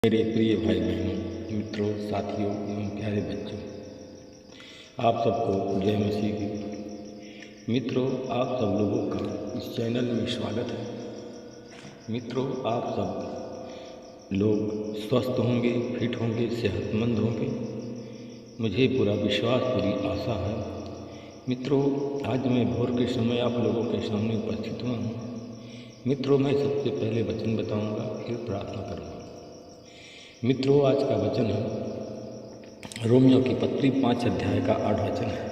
मेरे प्रिय भाई बहनों, मित्रों, साथियों एवं प्यारे बच्चों, आप सबको जय मसीह की। मित्रों, आप सब लोगों का इस चैनल में स्वागत है। मित्रों, आप सब लोग स्वस्थ होंगे, फिट होंगे, सेहतमंद होंगे, मुझे पूरा विश्वास, पूरी आशा है। मित्रों, आज मैं भोर के समय आप लोगों के सामने उपस्थित हुआ हूँ। मित्रों, मैं सबसे पहले वचन बताऊँगा, फिर प्रार्थना करूँगा। मित्रों, आज का वचन है रोमियो की पत्री 5 अध्याय का 8 वचन है।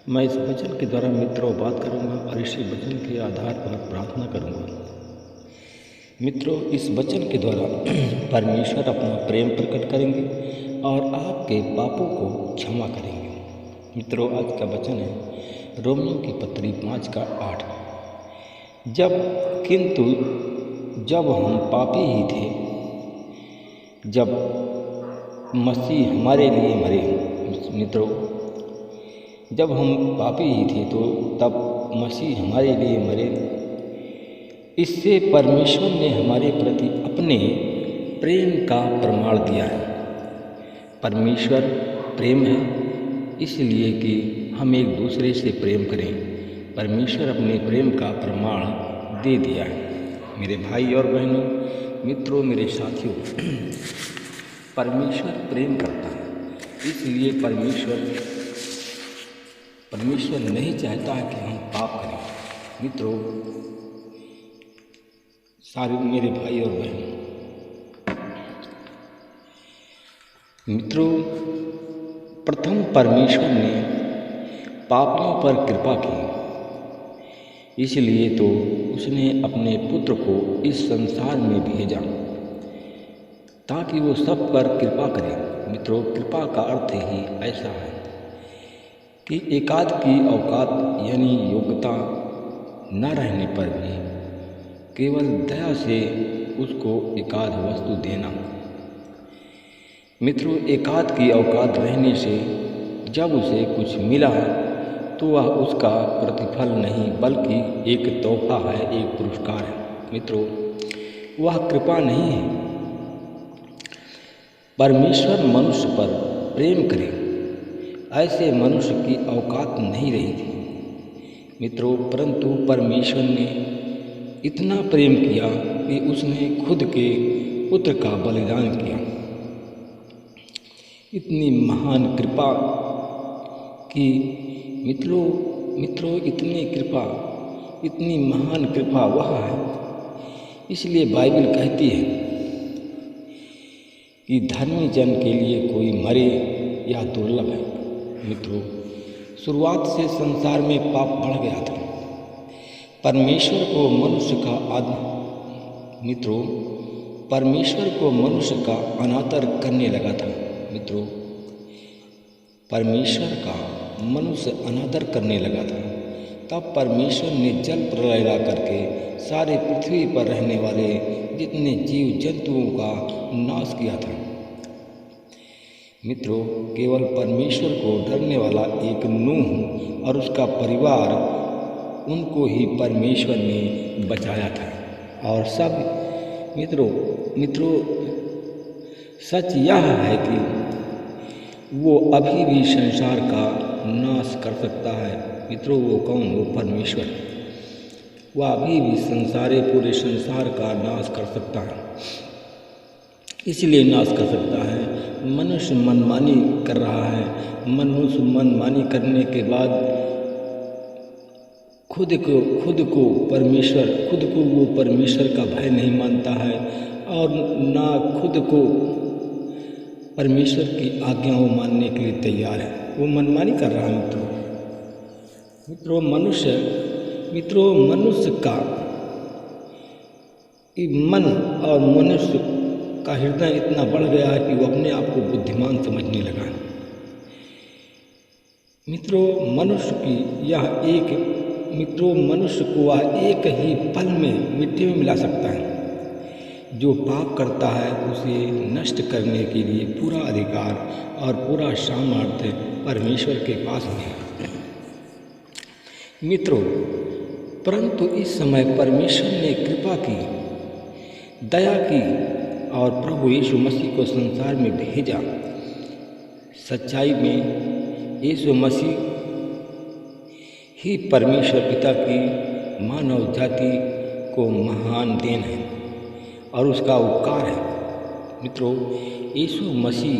मैं इस वचन के द्वारा मित्रों बात करूंगा और इसी वचन के आधार पर प्रार्थना करूंगा। मित्रों, इस वचन के द्वारा परमेश्वर अपना प्रेम प्रकट करेंगे और आपके पापों को क्षमा करेंगे। मित्रों, आज का वचन है रोमियो की पत्री 5 का 8। किंतु जब हम पापी ही थे, जब मसीह हमारे लिए मरे। मित्रों, जब हम पापी ही थे तो तब मसीह हमारे लिए मरे। इससे परमेश्वर ने हमारे प्रति अपने प्रेम का प्रमाण दिया है। परमेश्वर प्रेम है, इसलिए कि हम एक दूसरे से प्रेम करें। परमेश्वर अपने प्रेम का प्रमाण दे दिया है। मेरे भाई और बहनों, मित्रों, मेरे साथियों, परमेश्वर प्रेम करता है, इसलिए परमेश्वर नहीं चाहता है कि हम पाप करें। मित्रों, सारे मेरे भाई और बहनों, मित्रों, प्रथम परमेश्वर ने पापियों पर कृपा की, इसलिए तो उसने अपने पुत्र को इस संसार में भेजा ताकि वो सब पर कृपा करे। मित्रों, कृपा का अर्थ ही ऐसा है कि एकाध की औकात यानी योग्यता न रहने पर भी केवल दया से उसको एकाध वस्तु देना। मित्रों, एकाध की औकात रहने से जब उसे कुछ मिला तो वह उसका प्रतिफल नहीं बल्कि एक तोहफा है, एक पुरस्कार है। मित्रों, वह कृपा नहीं है। परमेश्वर मनुष्य पर प्रेम करे, ऐसे मनुष्य की औकात नहीं रही थी। मित्रों, परंतु परमेश्वर ने इतना प्रेम किया कि उसने खुद के पुत्र का बलिदान किया। इतनी महान कृपा की मित्रों, इतनी महान कृपा वह है। इसलिए बाइबल कहती है कि धर्मी जन के लिए कोई मरे यह दुर्लभ है। मित्रों, शुरुआत से संसार में पाप बढ़ गया था। परमेश्वर को मनुष्य का अनादर करने लगा था। मित्रों, परमेश्वर का मनुष्य अनादर करने लगा था। तब परमेश्वर ने जल प्रलय ला करके सारे पृथ्वी पर रहने वाले जितने जीव जंतुओं का नाश किया था। मित्रों, केवल परमेश्वर को डरने वाला एक नूह और उसका परिवार, उनको ही परमेश्वर ने बचाया था। और सब मित्रों, सच यह है कि वो अभी भी संसार का नाश कर सकता है। मित्रों, वो कौन? वो परमेश्वर। वह अभी भी पूरे संसार का नाश कर सकता है। इसलिए नाश कर सकता है। मनुष्य मनमानी कर रहा है। मनुष्य मनमानी करने के बाद खुद को वो परमेश्वर का भय नहीं मानता है और ना खुद को परमेश्वर की आज्ञाओं मानने के लिए तैयार है। वो मनमानी कर रहा है। मित्रों, मनुष्य का मन और मनुष्य का हृदय इतना बढ़ गया है कि वो अपने आप को बुद्धिमान समझने लगा है। मित्रों, मनुष्य को वह एक ही पल में मिट्टी में मिला सकता है। जो पाप करता है उसे नष्ट करने के लिए पूरा अधिकार और पूरा सामर्थ्य परमेश्वर के पास है। मित्रों, परंतु इस समय परमेश्वर ने कृपा की, दया की और प्रभु यीशु मसीह को संसार में भेजा। सच्चाई में यीशु मसीह ही परमेश्वर पिता की मानव जाति को महान देन है और उसका उपकार है। मित्रों, यीशु मसीह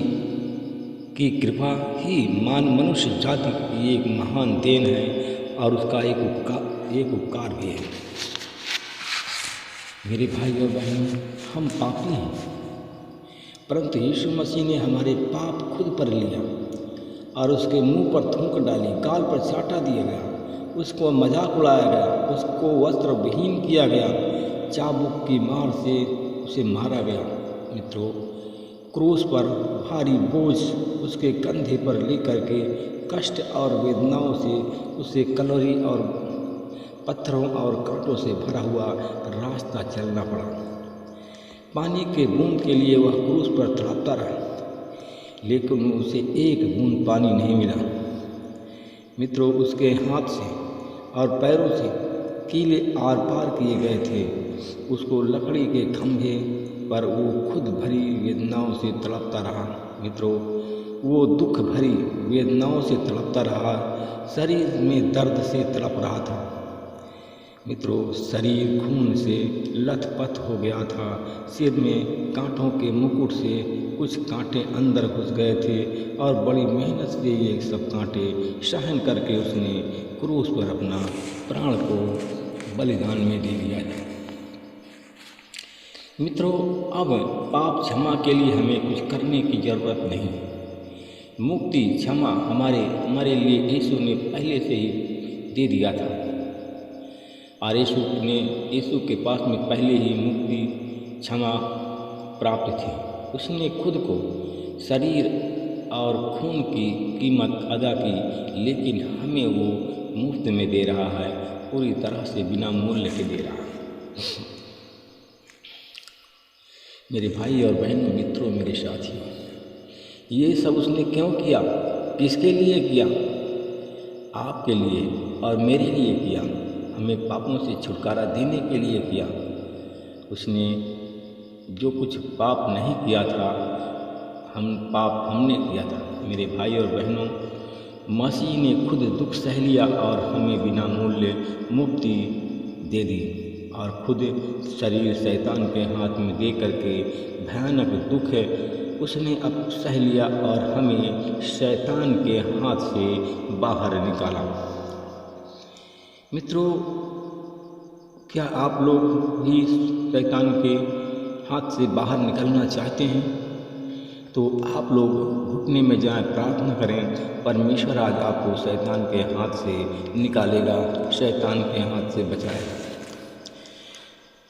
की कृपा ही मनुष्य जाति की एक महान देन है और उसका एक उपकार भी है। मेरे भाई और बहनों, हम पापी हैं, परंतु यीशु मसीह ने हमारे पाप खुद पर लिया और उसके मुंह पर थूक डाली, गाल पर चाटा दिया गया, उसको मजाक उड़ाया गया, उसको वस्त्र विहीन किया गया, चाबुक की मार से उसे मारा गया। मित्रों, क्रूस पर भारी बोझ उसके कंधे पर लेकर के कष्ट और वेदनाओं से उसे कलोरी और पत्थरों और कांटों से भरा हुआ रास्ता चलना पड़ा। पानी के बूंद के लिए वह क्रूस पर तड़पता रहा, लेकिन उसे एक बूंद पानी नहीं मिला। मित्रों, उसके हाथ से और पैरों से कीले आर पार किए गए थे। उसको लकड़ी के खंभे पर वो खुद भरी वेदनाओं से तड़पता रहा। मित्रों, वो दुख भरी वेदनाओं से तड़पता रहा, शरीर में दर्द से तड़प रहा था। मित्रों, शरीर खून से लथपथ हो गया था, सिर में कांटों के मुकुट से कुछ कांटे अंदर घुस गए थे और बड़ी मेहनत से ये सब कांटे सहन करके उसने क्रूस पर अपना प्राण को बलिदान में दे दिया। मित्रों, अब पाप क्षमा के लिए हमें कुछ करने की ज़रूरत नहीं। मुक्ति क्षमा हमारे लिए यीशु ने पहले से ही दे दिया था और यीशु के पास में पहले ही मुक्ति क्षमा प्राप्त थी। उसने खुद को शरीर और खून की कीमत अदा की, लेकिन हमें वो मुफ्त में दे रहा है, पूरी तरह से बिना मूल्य के दे रहा है। मेरे भाई और बहनों, मित्रों, मेरे साथियों, ये सब उसने क्यों किया? किसके लिए किया? आपके लिए और मेरे लिए किया। हमें पापों से छुटकारा देने के लिए किया। उसने जो कुछ पाप नहीं किया था, हमने किया था। मेरे भाई और बहनों, मसीह ने खुद दुख सह लिया और हमें बिना मूल्य मुक्ति दे दी और खुद शरीर शैतान के हाथ में दे करके भयानक दुख उसने अब सह लिया और हमें शैतान के हाथ से बाहर निकाला। मित्रों, क्या आप लोग भी शैतान के हाथ से बाहर निकलना चाहते हैं? तो आप लोग घुटने में जाएं, प्रार्थना करें, परमेश्वर आज आपको शैतान के हाथ से निकालेगा, शैतान के हाथ से बचाएगा।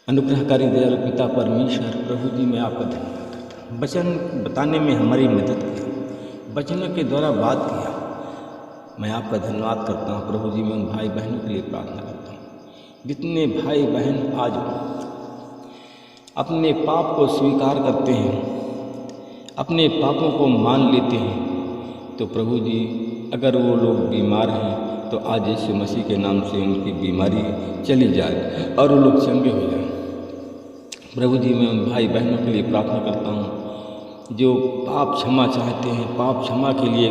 अनुग्रहकारी दयालु पिता परमेश्वर, प्रभु जी, मैं आपका धन्यवाद करता हूँ। वचन बताने में हमारी मदद किया, वचनों के द्वारा बात किया। मैं आपका धन्यवाद करता हूँ प्रभु जी। मैं उन भाई बहनों के लिए प्रार्थना करता हूँ, जितने भाई बहन आज अपने पाप को स्वीकार करते हैं, अपने पापों को मान लेते हैं, तो प्रभु जी, अगर वो लोग बीमार हैं तो आज यीशु मसीह के नाम से उनकी बीमारी चली जाए और वो लोग चंगे हो जाएं। प्रभु जी, मैं उन भाई बहनों के लिए प्रार्थना करता हूँ जो पाप क्षमा चाहते हैं, पाप क्षमा के लिए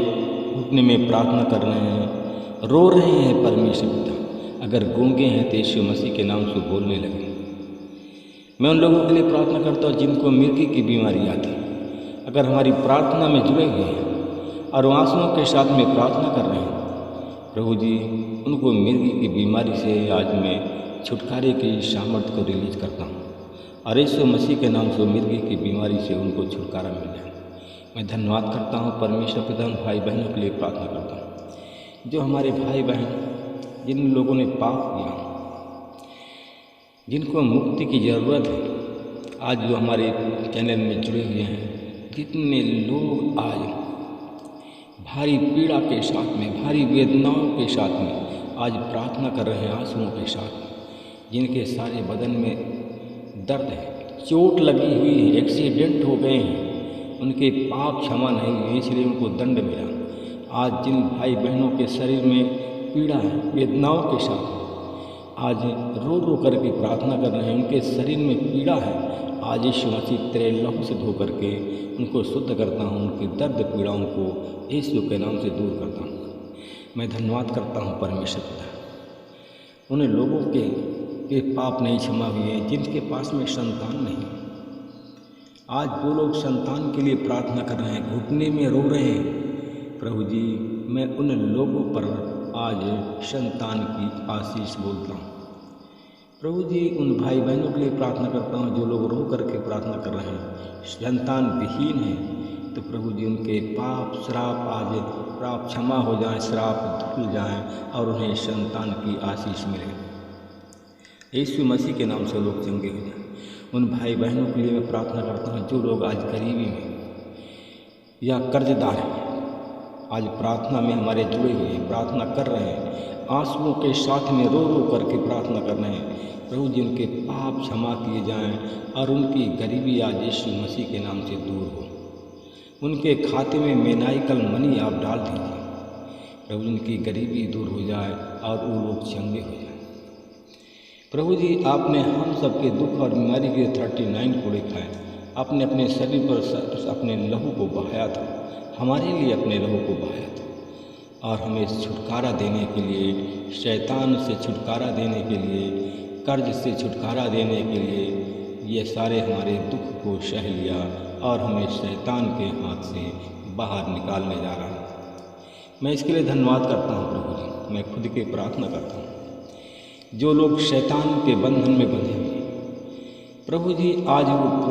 घुटने में प्रार्थना कर रहे हैं, रो रहे हैं। परमेश्वर पिता, अगर गूंगे हैं तो यीशु मसीह के नाम से बोलने लगे। मैं उन लोगों के लिए प्रार्थना करता हूँ जिनको मिर्गी की बीमारी आती है, अगर हमारी प्रार्थना में जुड़े हुए हैं और आंसुओं के साथ में प्रार्थना कर रहे हैं, प्रभु जी, उनको मिर्गी की बीमारी से आज मैं छुटकारे की सामर्थ्य को रिलीज करता हूँ और यीशु मसीह के नाम से मिर्गी की बीमारी से उनको छुटकारा मिल जाए। मैं धन्यवाद करता हूँ परमेश्वर पिता, उन भाई बहनों के लिए प्रार्थना करता हूँ जो हमारे भाई बहन जिन लोगों ने पाप किया, जिनको मुक्ति की ज़रूरत है, आज जो हमारे चैनल में जुड़े हुए हैं, जितने लोग आज भारी पीड़ा के साथ में, भारी वेदनाओं के साथ में आज प्रार्थना कर रहे हैं, आंसुओं के साथ में, जिनके सारे बदन में दर्द है, चोट लगी हुई है, एक्सीडेंट हो गए हैं, उनके पाप क्षमा नहीं हुए इसलिए उनको दंड मिला। आज जिन भाई बहनों के शरीर में पीड़ा है, वेदनाओं के साथ, आज रो रो करके प्रार्थना कर रहे हैं, उनके शरीर में पीड़ा है। आज यीशु मसीह तेरे लहू से धो करके उनको शुद्ध करता हूँ, उनकी दर्द पीड़ाओं को यीशु के नाम से दूर करता हूँ। मैं धन्यवाद करता हूँ परमेश्वर पिता, उन लोगों के पाप नहीं क्षमा हुए जिनके पास में संतान नहीं। आज वो लोग संतान के लिए प्रार्थना कर रहे हैं, घुटने में रो रहे हैं। प्रभु जी, मैं उन लोगों पर आज संतान की आशीष बोलता हूँ। प्रभु जी, उन भाई बहनों के लिए प्रार्थना करता हूँ जो लोग रो करके प्रार्थना कर रहे हैं, संतान विहीन हैं। तो प्रभु जी, उनके पाप श्राप आज पाप क्षमा हो जाएं, श्राप धुल जाएं और उन्हें संतान की आशीष मिले। यीशु मसीह के नाम से लोग चंगे हो जाएं। उन भाई बहनों के लिए मैं प्रार्थना करता हूँ जो लोग आज गरीबी में या कर्जदार हैं, आज प्रार्थना में हमारे जुड़े हुए हैं, प्रार्थना कर रहे हैं, आंसुओं के साथ में रो रो करके प्रार्थना कर रहे हैं। प्रभु जी, उनके पाप क्षमा किए जाएं और उनकी गरीबी आज यीशु मसीह के नाम से दूर हो। उनके खाते में मेनाइकल मनी आप डाल दीजिए। प्रभु, उनकी गरीबी दूर हो जाए और वो लोग चंगे हो जाए। प्रभु जी, आपने हम सबके दुख और बीमारी के 39 कोड़े खाए, आपने अपने शरीर पर अपने लहू को बहाया था, हमारे लिए अपने लहू को बहाया था और हमें छुटकारा देने के लिए, शैतान से छुटकारा देने के लिए, कर्ज से छुटकारा देने के लिए ये सारे हमारे दुख को सह लिया और हमें शैतान के हाथ से बाहर निकालने जा रहा है। मैं इसके लिए धन्यवाद करता हूँ प्रभु जी। मैं खुद की प्रार्थना करता हूँ जो लोग शैतान के बंधन में बंधे हुए, प्रभु जी, आज वो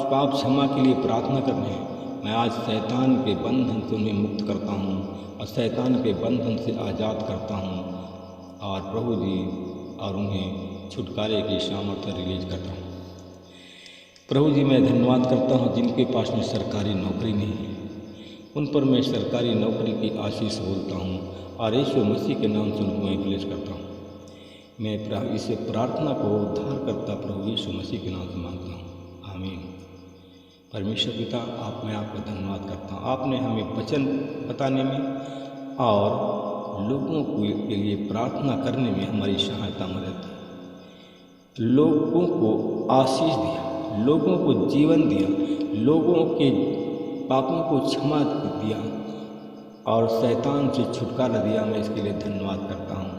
पाप क्षमा के लिए प्रार्थना कर रहे हैं। मैं आज शैतान के बंधन से उन्हें मुक्त करता हूँ और शैतान के बंधन से आज़ाद करता हूँ और प्रभु जी और उन्हें छुटकारे की सामर्थ्य रिलीज करता हूँ। प्रभु जी, मैं धन्यवाद करता हूँ जिनके पास में सरकारी नौकरी नहीं है, उन पर मैं सरकारी नौकरी की आशीष बोलता हूँ और यीशु मसीह के नाम से उनको मैं ब्लेस करता हूँ। मैं इस प्रार्थना को उद्धार करता प्रभु यीशु मसीह के नाम से मांगता हूँ, आमीन। परमेश्वर पिता, मैं आपका धन्यवाद करता हूँ। आपने हमें वचन बताने में और लोगों के लिए प्रार्थना करने में हमारी सहायता मदद की। लोगों को आशीष दिया, लोगों को जीवन दिया, लोगों के पापों को क्षमा दिया और शैतान से छुटकारा दिया। मैं इसके लिए धन्यवाद करता हूँ।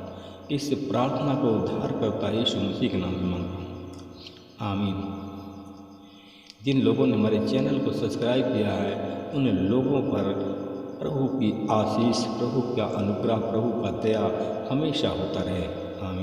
इस प्रार्थना को उद्धार करता यीशु मसीह के नाम में मांगता हूँ, आमीन। जिन लोगों ने हमारे चैनल को सब्सक्राइब किया है उन लोगों पर प्रभु की आशीष, प्रभु का अनुग्रह, प्रभु का दया हमेशा होता रहे, आमीन।